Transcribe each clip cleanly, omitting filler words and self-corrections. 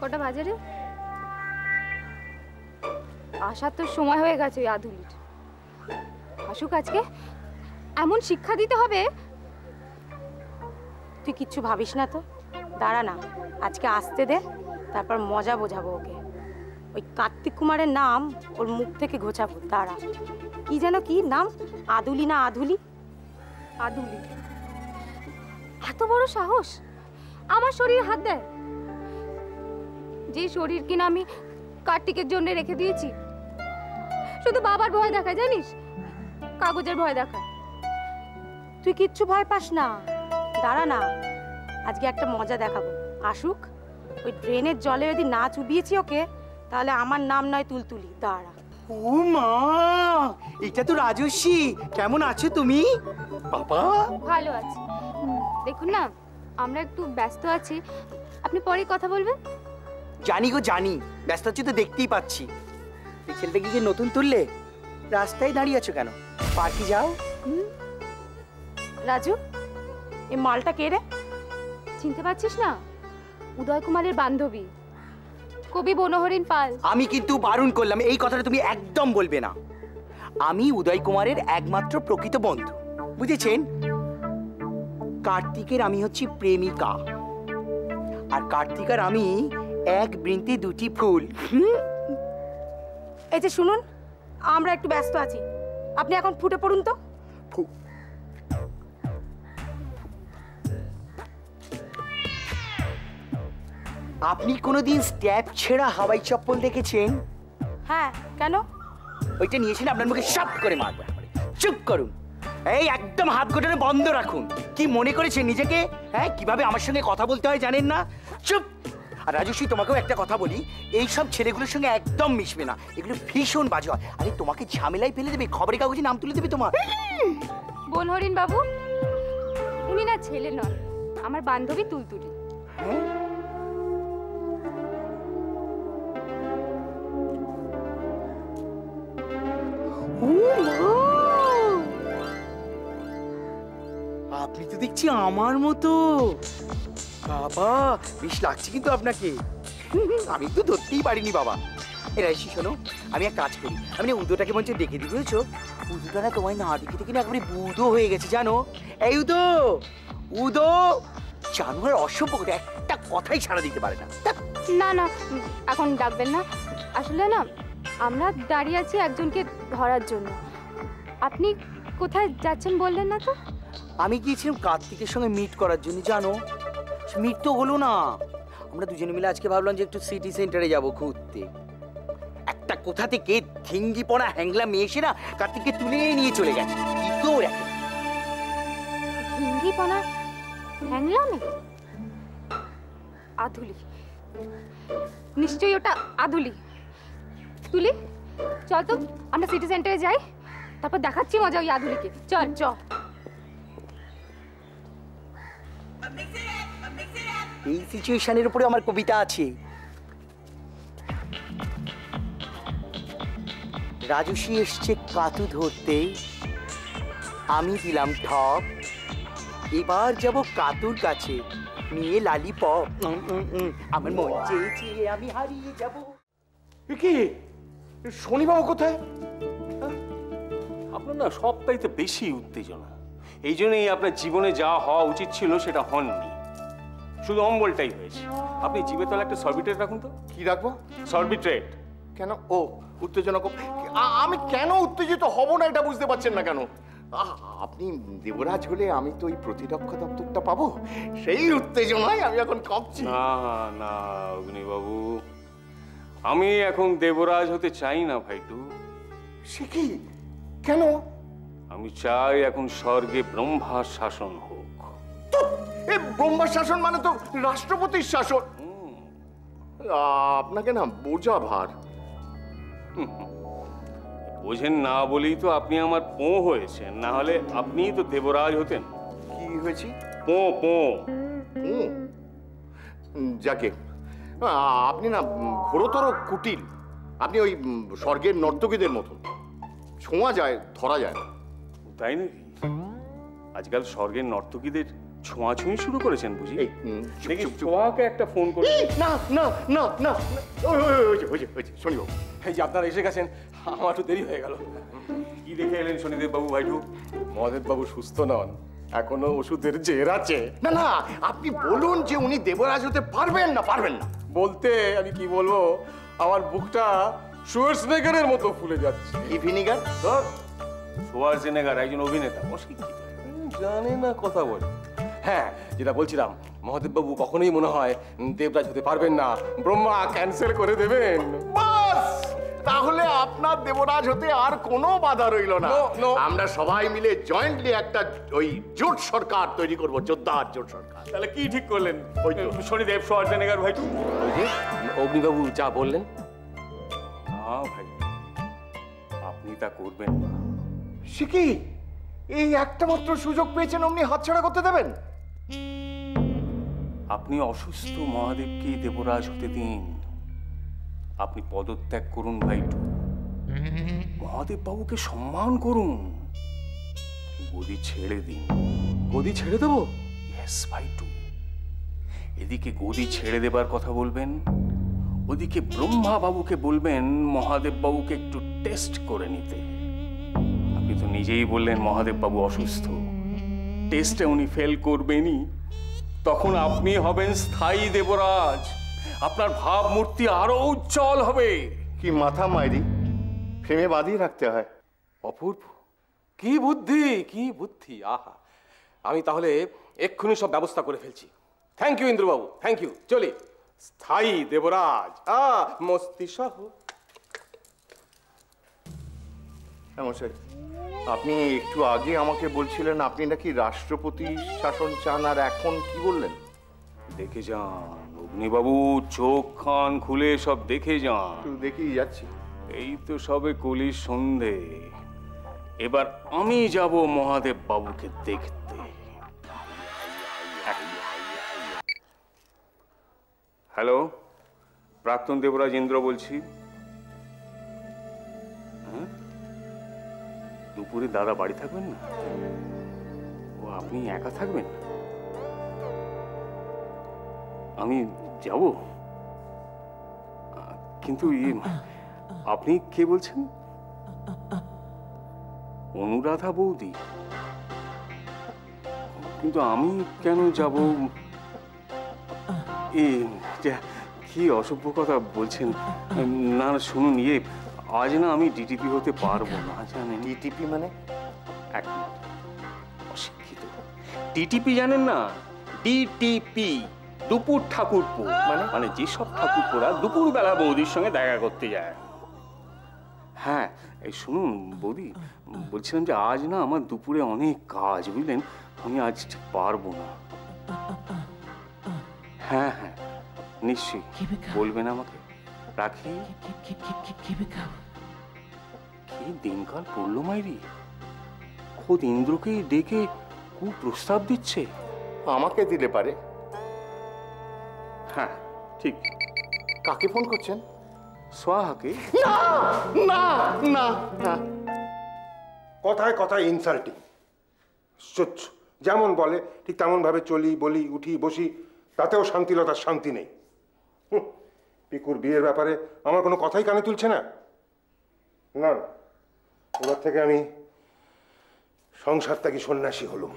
কটা বাজে রে? আসার তো সময় হয়ে গেছে ওই আধুলির। আসুক আজকে, এমন শিক্ষা দিতে হবে। তুই কিচ্ছু ভাবিস না তো, দাঁড়া না, আজকে আসতে দে, তারপর মজা বোঝাবো ওকে। ওই কার্তিক কুমারের নাম ওর মুখ থেকে ঘোচাবো। দাঁড়া, কি যেন কি নাম, আদুলি না আধুলি? আদুলি? এত বড় সাহস আমার শরীরে হাত দেয়? যে শরীর কিনা আমি কার্তিকের জন্য রেখে দিয়েছি, শুধু বাবার ভয় দেখায়, জানিস? কাগজের ভয় দেখায়। তুই কিচ্ছু ভয় পাস না, দাঁড়া না, আজকে একটা মজা দেখাবো। আসুক, ওই ড্রেনের জলে যদি না চুবিয়েছি ওকে, তাহলে আমার নাম নয় তুলতুলি। দাঁড়া। ও মা, এটা তো রাজস্বী। কেমন আছো তুমি? বাবা ভালো আছি। দেখুন না, আমরা একটু ব্যস্ত আছি, আপনি পরে কথা বলবেন। জানি গো জানি, ব্যস্ত আছি তো দেখতেই পাচ্ছি। এই ছেলেটাকে কি নতুন তুললে? রাস্তায় দাঁড়িয়ে আছো কেন? পার্কে যাও। রাজু, এই মালটা কে রে? চিনতে পারছিস না? উদয় কুমারের বান্ধবী, কবি বনহরিণ পাল। আমি কিন্তু বারণ করলাম, এই কথাটা তুমি একদম বলবে না। আমি উদয় কুমারের একমাত্র প্রকৃত বন্ধু, বুঝেছেন? কার্তিকের আমি হচ্ছি প্রেমিকা, আর কার্তিকার আমি এক বৃন্তে দুটি ফুল। এই যে শুনুন, আমরা একটু ব্যস্ত আছি, আপনি এখন ফুটে পড়ুন তো। আপনি কোনোদিন স্ট্যাপ ছেঁড়া হাওয়াই চপ্পল দেখেছেন? হ্যাঁ, কেন? ওইটা নিয়েছেন, আপনার মুখে সাপ করে মারবো। চুপ করুন, এই একদম হাত গোটানো বন্ধ রাখুন। কি মনে করেছেন নিজেকে? হ্যাঁ, কিভাবে আমার সঙ্গে কথা বলতে হয় জানেন না? চুপ। আর রাজস্বী, তোমাকেও একটা কথা বলি, এই সব ছেলেগুলোর সঙ্গে একদম মিশবে না, এগুলো ভীষণ বাজে হয়। আরে তোমাকে ঝামেলায় ফেলে দেবে, খবরের কাগজে নাম তুলে দেবে তোমার। বনহরিণ বাবু, উনি না ছেলে নন, আমার বান্ধবী তুলতুলি। হ্যাঁ, আপনি তো দেখছি আমার মতো। বাবা, বেশ লাগছে কিন্তু আপনাকে। আমি তো ধরতেই পারিনি বাবা। এরা এসি, শোনো, আমি এক কাজ করি, আমি না উদোটাকে মঞ্চে ডেকে দিই, বুঝেছো? উদোটা না তোমায় না দেখে দেখে না একেবারে বুদো হয়ে গেছে, জানো? এই উদো, উদো জানোয়ার, অসভ্য করে একটা কথাই ছাড়া দিতে পারে না। না না, এখন ডাকবেন না। আসলে না, আমরা দাঁড়িয়ে আছি একজনকে ধরার জন্য। আপনি কোথায় যাচ্ছেন বললেন না তো? আমি গিয়েছিলাম কার্তিকের সঙ্গে মিট করার জন্য, জানো? মিট তো হলো না। আমরা দুজনে মিলে আজকে ভাবলাম যে একটু সিটি সেন্টারে যাব ঘুরতে। একটা কোথা থেকে ঢিঙ্গি পড়া হ্যাংলা মেয়ে এসে না কার্তিককে তুলে নিয়ে চলে গেছে। কি তোর একটা হিঙ্গি পানা হ্যাংলামে? আধুলি, নিশ্চয়ই ওটা আধুলি। তুলি, চল তো আমরা সিটি সেন্টারে যাই, তারপর দেখাচ্ছি মজা ওই আধুলিকে। চল চল। এই সিচুয়েশনের উপরে আমার কবিতা আছে। রাজস্বী এসছে কাতু ধরতে, আমি দিলাম ঠপ, এবার যাব কাতুর কাছে নিয়ে লালিপপ। আমার মন চেয়েছে আমি হারিয়ে যাব। কি শনিবাবু কোথায়? আপনার না সবটাইতে বেশি উত্তেজনা, এই জন্যই আপনার জীবনে যা হওয়া উচিত ছিল সেটা হননি, শুধু অম্বলটাই হয়েছে। আপনি জিভে তলে একটা সরবিট্রেট রাখুন তো। কি রাখবো? সরবিট্রেট। কেন? ও উত্তেজনা আমি কেন উত্তেজিত হব না এটা বুঝতে পারছেন না কেন? আপনি দেবরাজ হলে আমি তো ওই প্রতিরক্ষা দপ্তরটা পাবো, সেই উত্তেজনায় আমি এখন কাঁপছি। না না অগ্নিবাবু, আমি এখন দেবরাজ হতে চাই না ভাইটু। সে কি? কেন? আমি চাই এখন স্বর্গে ব্রহ্মার শাসন হোক। এ ব্রহ্মার শাসন মানে তো রাষ্ট্রপতির শাসন। আপনাকে না বোঝা ভার। বোঝেন না বলেই তো আপনি আমার পো হয়েছেন, না হলে আপনিই তো দেবরাজ হতেন। কি হয়েছি? পো পো। যাকে আপনি না ঘোরতর কুটিল, আপনি ওই স্বর্গের নর্তকীদের মতন, ছোঁয়া যায় ধরা যায় না। তাই নাকি? আজকাল স্বর্গের নর্তকীদের ছোঁয়াছুঁই শুরু করেছেন বুঝি? এই, দেখি চুপ, চুপ। ছোঁয়াকে একটা ফোন করে এই, না না না না হয়েছে শনিবাবু। এই যে আপনারা এসে গেছেন, আমার একটু দেরি হয়ে গেল। কি দেখে এলেন শনিদেব বাবু ভাইটু? মহাদেব বাবু সুস্থ নন, এখনো ওষুধের জের আছে। না না, আপনি বলুন যে উনি দেবরাজ হতে পারবেন না পারবেন না। বলতে আমি কি বলবো, আমার বুকটা শুয়ার্সনেগারের মতো ফুলে যাচ্ছে। কি ভিনিগার? সোয়ার্জেনেগার একজন অভিনেতা, অশিক্ষিত। জানে না কথা বলে। হ্যাঁ, যেটা বলছিলাম, মহাদেব বাবু কখনোই মনে হয় দেবরাজ হতে পারবেন না, ব্রহ্মা ক্যান্সেল করে দেবেন। বাস, তাহলে আপনার দেবরাজ হতে আর কোনো বাধা রইল না। No, no. আমরা সবাই মিলে জয়েন্টলি একটা ওই জোট সরকার তৈরি করব, যোদ্ধার জোট সরকার। তাহলে কি ঠিক করলেন ওই তো। শনিদেব সোয়ার্জেনেগার ভাইটু? ওই যে অগ্নিবাবু যা বললেন। না ভাই, আপনি তা করবেন না। সে কি, এই একটা মাত্র সুযোগ পেয়েছেন অমনি হাতছাড়া করতে দেবেন? আপনি অসুস্থ মহাদেবকে দেবরাজ হতে দিন। আপনি পদত্যাগ করুন ভাইটু, মহাদেব বাবুকে সম্মান করুন, গদি ছেড়ে দিন। গদি ছেড়ে দেবো? ইয়েস ভাইটু, এদিকে গদি ছেড়ে দেবার কথা বলবেন, ওদিকে ব্রহ্মা বাবুকে বলবেন মহাদেব বাবুকে একটু টেস্ট করে নিতে। আপনি তো নিজেই বললেন মহাদেব বাবু অসুস্থ, টেস্টে উনি ফেল করবেনই। তখন আপনি হবেন স্থায়ী দেবরাজ, আপনার ভাবমূর্তি আরো উজ্জ্বল হবে। কি মাথা মাইরি, ফ্রেমে বাঁধিয়ে রাখতে হয়। অপূর্ব, কি বুদ্ধি, কি বুদ্ধি! আহা, আমি তাহলে এক্ষুনি সব ব্যবস্থা করে ফেলছি। থ্যাংক ইউ ইন্দ্রবাবু, থ্যাংক ইউ। চলি, স্থায়ী দেবরাজ মস্তি সহ। মশাই, আপনি একটু আগে আমাকে বলছিলেন আপনি নাকি রাষ্ট্রপতি শাসন চান, আর এখন কি বললেন? দেখে যান অগ্নিবাবু, চোখ কান খুলে সব দেখে যান। একটু দেখেই যাচ্ছি। এই তো সবে কলির সন্ধে, এবার আমি যাব মহাদেব বাবুকে দেখতে। হ্যালো, প্রাক্তন দেবরাজ ইন্দ্র বলছি। হ্যাঁ, দুপুরে দাদা বাড়ি থাকবেন না? ও, আপনি একা থাকবেন? আমি যাব, কিন্তু আপনি কে বলছেন? অনুরাধা বৌদি? কিন্তু আমি কেন যাব? কি অসভ্য কথা বলছেন। না না, শুনুন, আজ না আমি ডিটিপি হতে পারবো না, জানেন? ডিটিপি মানে? এক মিনিট, অশিক্ষিত। ডিটিপি জানেন না? ডিটিপি, দুপুর ঠাকুরপো। মানে যেসব ঠাকুরপোরা দুপুর বেলা বৌদির সঙ্গে দেখা করতে যায়। হ্যাঁ, এই শুনুন বৌদি, বলছিলাম যে আজ না আমার দুপুরে অনেক কাজ, বুঝলেন, আমি আজ ঠিক পারবো না। হ্যাঁ হ্যাঁ, নিশ্চয়ই বলবেন আমাকে। রাখি। কি দিনকাল পড়লো মাইরি, খোদ ইন্দ্রকেই ডেকে প্রস্তাব দিচ্ছে। আমাকে দিলে পারে। হ্যাঁ ঠিক। কাকে ফোন করছেন? সোহাকে। না না না না, কথায় কথায় ইনসাল্টিং। যেমন বলে ঠিক তেমন ভাবে চলি, বলি, উঠি, বসি, তাতেও শান্তিলতার শান্তি নেই। পিকুর বিয়ের ব্যাপারে আমার কোনো কথাই কানে তুলছে না। না, এবার থেকে আমি সংসার ত্যাগী সন্ন্যাসী হলুম।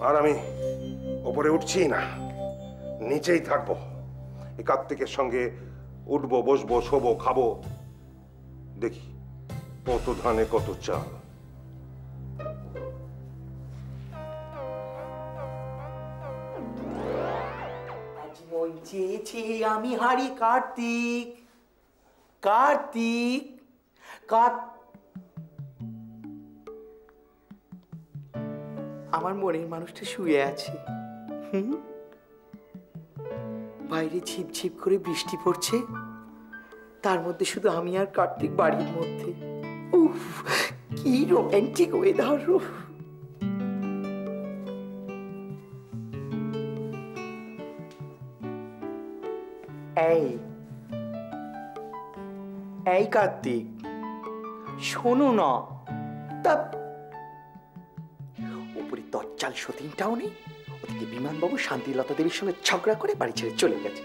আর আমি ওপরে উঠছি না, নিচেই থাকবো। এই কার্তিকের সঙ্গে উঠবো, বসবো, শোবো, খাবো, দেখি কত ধানে কত চাল। মন চেয়েছে আমি হারি কার্তিক, কার্তিক, আমার মনের মানুষটা শুয়ে আছে। বাইরে ঝিপঝিপ করে বৃষ্টি পড়ছে, তার মধ্যে শুধু আমি আর কার্তিক বাড়ির মধ্যে। উফ, কি রোমান্টিক ওয়েদার। এই এই কার্তিক, শোনো না, তা উপরে দরজা কাল সতীনটাও নেই, ওদিকে বিমানবাবু শান্তিলতা দেবীর সঙ্গে ঝগড়া করে বাড়ি ছেড়ে চলে গেছে।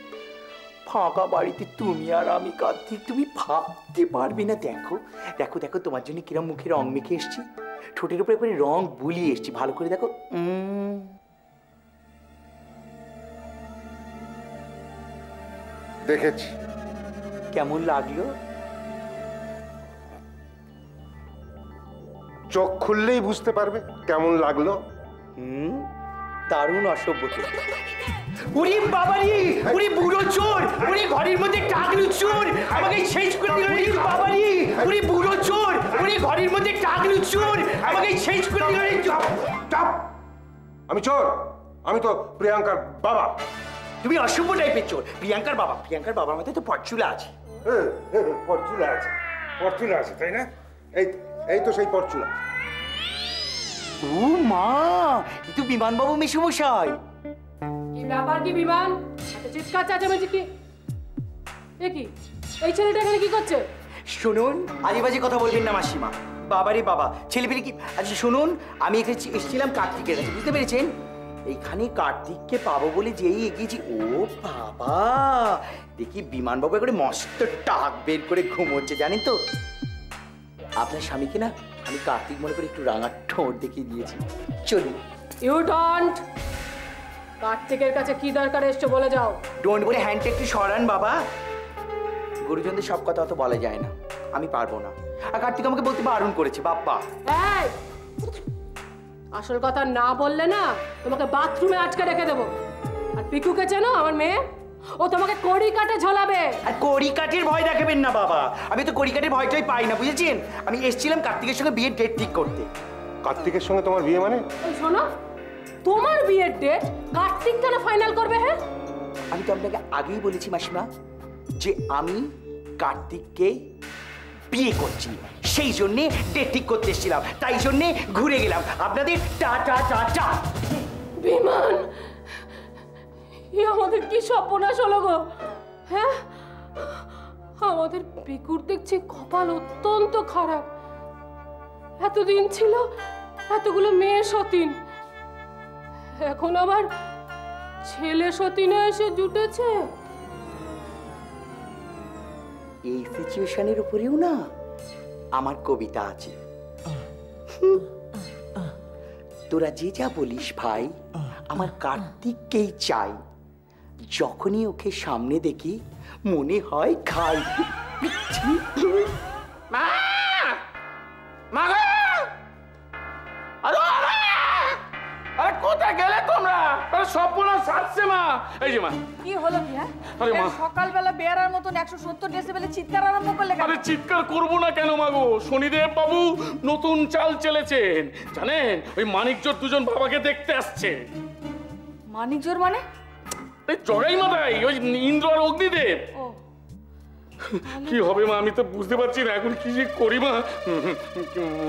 ফাঁকা বাড়িতে তুমি আর আমি কার্তিক, তুমি ভাবতে পারবে না। দেখো দেখো দেখো, তোমার জন্য কিরম মুখে রং মেখে এসছি, ঠোঁটের উপরে একবারে রং বুলিয়ে এসছি, ভালো করে দেখো। দেখেছি। কেমন লাগলো? চোখ খুললেই বুঝতে পারবে কেমন লাগলো। দারুণ অসভ্য তো। উরি বাবারি, উরি বুড়ো চোর, উরি ঘরের মধ্যে টাকলু চোর, আমাকে শেষ করে দিল। উরি বাবারি, উরি বুড়ো চোর, উরি ঘরের মধ্যে টাকলু চোর, আমাকে শেষ করে দিল। চাপ! আমি চোর? আমি তো প্রিয়াঙ্কার বাবা। তুমি অসভ্য টাইপের চোর। প্রিয়াঙ্কার বাবা? প্রিয়াঙ্কার বাবার মধ্যে তো পরচুলা আছে। পরচুলা আছে, পরচুলা আছে, তাই না? এই তো সেই পরচুলা। ও মা, এ তো বিমানবাবু মেসোমশাই। কি ব্যাপার কি বিমান? এত চিৎকার চেঁচামেচি কি? এ কি, এই ছেলেটা এখানে কি করছে? শুনুন, আজে বাজে কথা বলবেন না মাসিমা। বাবারে বাবা, ছেলেপেলে কি। আচ্ছা শুনুন, আমি এখানে এসেছিলাম কার্তিকের কাছে, বুঝতে পেরেছেন? এইখানে কার্তিককে পাবো বলে যেই এগিয়েছি, ও বাবা, দেখি বিমানবাবু করে মস্ত টাক বের করে ঘুমোচ্ছে, জানেন তো? আপনার স্বামীকে না আমি কার্তিক মনে করে একটু রাঙা ঠোঁট দেখিয়ে দিয়েছি। চলি। You don't. কার্তিকের কাছে কি দরকার এসছো বলে যাও। ডোন্ট বলে হ্যান্ডটা একটু সরান বাবা। গুরুজনদের সব কথা অত বলা যায় না, আমি পারবো না। আর কার্তিক আমাকে বলতে বারণ করেছে বাপ্পা। এই, আসল কথা না বললে না তোমাকে বাথরুমে আটকে রেখে দেবো। আর পিকুকে চেনো, আমার মেয়ে? ও তোমাকে কড়ি কাটে ঝোলাবে। আর কড়ি কাঠের ভয় দেখাবেন না বাবা, আমি তো কড়ি কাঠের ভয়টাই পাই না, বুঝেছেন? আমি এসেছিলাম কার্তিকের সঙ্গে বিয়ের ডেট ঠিক করতে। কার্তিকের সঙ্গে তোমার বিয়ে মানে? এই শোনো, তোমার বিয়ের ডেট কার্তিক কেন ফাইনাল করবে? হ্যাঁ, আমি তো আপনাকে আগেই বলেছি মাসিমা যে আমি কার্তিককে বিয়ে করছি, সেই জন্যে ডেট ঠিক করতে এসেছিলাম, তাই জন্যে ঘুরে গেলাম। আপনাদের টাটা টাটা। বিমান, আমাদের কি সর্বনাশ হলো গো? হ্যাঁ, আমাদের পিকুর দেখছি কপাল অত্যন্ত খারাপ। এতদিন ছিল এতগুলো মেয়ে সতীন, এখন আবার ছেলে সতীনে এসে জুটেছে। এই সিচুয়েশনের উপরেও না আমার কবিতা আছে। তোরা যে যা বলিস ভাই, আমার কার্তিককেই চাই। যখনই ওকে সামনে দেখি মনে হয় খাই। আরে কোথায় গেলে তোমরা? আরে সবগুলো সাজছে মা। এই যে মা, কি হলো কি? হ্যাঁ, আরে মা, সকালবেলা বেয়ারার মতন 170 ডেসিবেলে চিৎকার আরম্ভ করলে কেন? আরে চিৎকার করবো না কেন মা গো? শনিদেব বাবু নতুন চাল চেলেছেন জানেন? ওই মানিকজোর দুজন বাবাকে দেখতে আসছে। মানিকজোর মানে? এই জগাই মাথায়, ওই ইন্দ্র আর অগ্নিদেব। ও, কি হবে মা, আমি তো বুঝতে পারছি না এখন কি যে করি মা।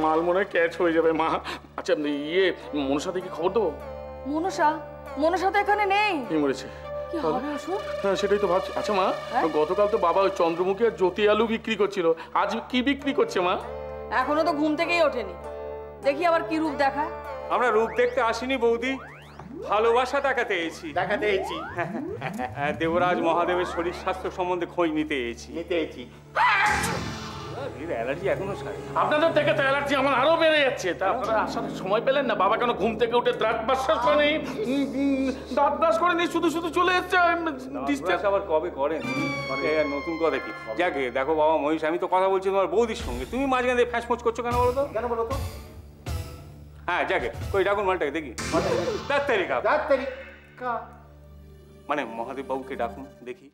মাল মনে হয় ক্যাচ হয়ে যাবে মা। আচ্ছা ইয়ে, মনসা থেকে খবর দেবো? মনসা তো এখানে নেই। কি মরেছে? কি হবে ওসব? হ্যাঁ সেটাই তো ভাবছি। আচ্ছা মা, গতকাল তো বাবা ওই চন্দ্রমুখী আর জ্যোতি আলু বিক্রি করছিল, আজ কি বিক্রি করছে মা? এখনো তো ঘুম থেকেই ওঠেনি, দেখি আবার কি রূপ দেখায়। আমরা রূপ দেখতে আসিনি বৌদি, ভালোবাসা দেখাতে এসেছি। দেখাতে এসেছি, দেবরাজ মহাদেবের শরীর স্বাস্থ্য সম্বন্ধে খোঁজ নিতে এসেছি। অ্যালার্জি এখনো সারে। আপনাদের থেকে তো অ্যালার্জি আমার আরো বেড়ে যাচ্ছে। তা আপনারা আসার সময় পেলেন না? বাবা কেন ঘুম থেকে উঠে দাঁত ব্রাশ করেনি, শুধু শুধু চলে এসছে। আবার কবে করেন? নতুন কথা কি? যাকে দেখো বাবা মহিষ, আমি তো কথা বলছি তোমার বৌদির সঙ্গে, তুমি মাঝখানে দিয়ে ফ্যাঁসমোচ করছো কেন বলো তো? কেন বলো তো? হ্যাঁ যাকে, কই ডাকুন মালটাকে দেখি। মানে মহাদেব বাবুকে ডাকুন দেখি।